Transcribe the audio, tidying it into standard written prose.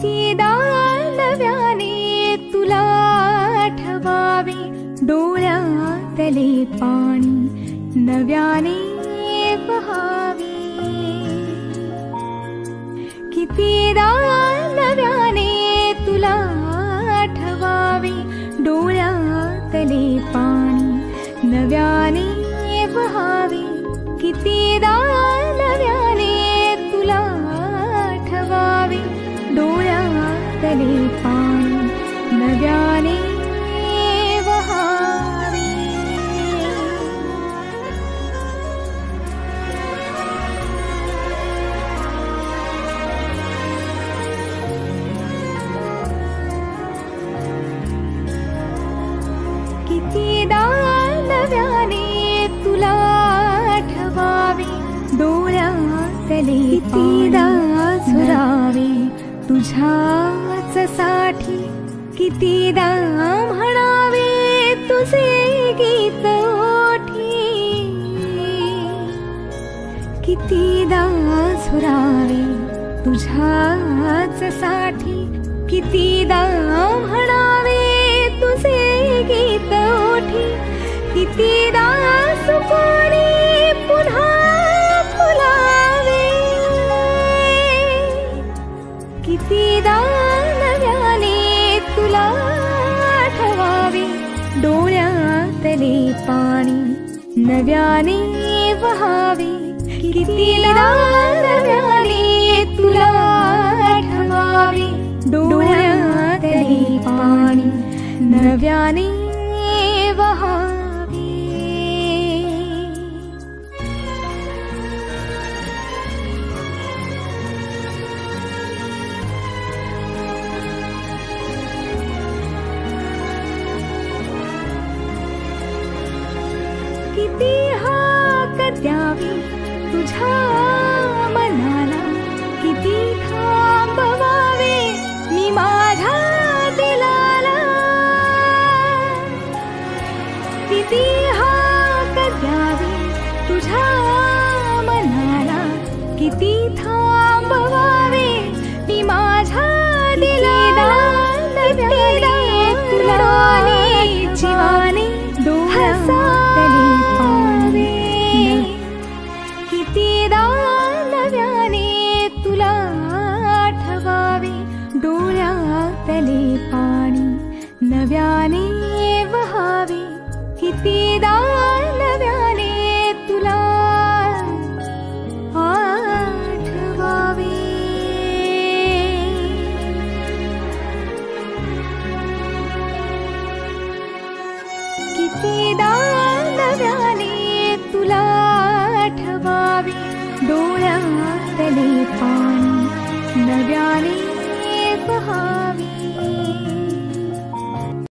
कितीदा नव्याने तुला आठवावे, डोळ्यातले पाणी नव्याने वहावे। कितीदा नव्याने तुला आठवावे, डोळ्यातले पाणी नव्याने वहावे। कितीदा नव्याने तुला आठवावे, डोळ्यातले पाणी नव्याने वहावे। कितीदा नव्याने तुला आठवावे, डोळ्यातले कितीदा झुरावे तुझ्याच साठी। कितीदा म्हणावे तुझे गीत ओठी, कितीदा झुरावे तुझ्याच साठी। कितीदा म्हणावे तुझे गीत ओठी, कितीदा सुकोणी पुन्हा फुलावे। कितीदा नव्याने तुला आठवावे, डोळ्यातले पाणी नव्याने वहावे। कितीदा नव्याने तुला आठवावे, डोळ्यातले पाणी नव्याने वहावे। किती हाक द्यावी तुझ्या मनाला, किती थांबवावे मी माझ्या दिलाला। किती हाक द्यावी तुझ्या मनाला, किती थांबवावे मी माझ्या दिलाला। नव्याने तुला जीवाने डोळ्यातले पाणी, कितीदा नव्याने तुला आठवावे, डोळ्यातले पाणी नव्याने वहावे। कितीदा नव्याने तुला आठवावे। कितीदा नव्याने तुला आठवावे, डोळ्यातले पाणी